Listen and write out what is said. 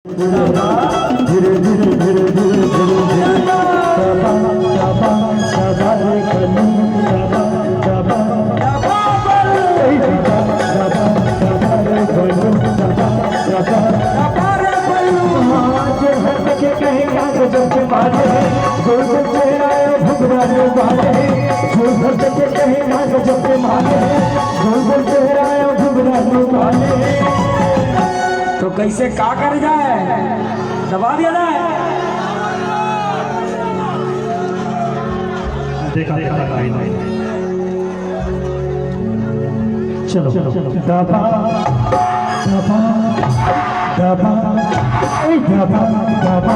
धीरे धीरे धीरे धीरे धीरे धीरे दबा दबा दबा रे कलू दबा दबा दबा दबा रे कलू दबा दबा रे कलू आज हट के कहेगा जब के बारे गोल गोल चेहरा भुगरा रे बारे जो हट के कहेगा जब के मारे गोल गोल चेहरा भुगरा रे बारे। तो कैसे का कर जाए दबा दिया जाए देखा चलो दबा दबा दबा दबा दबा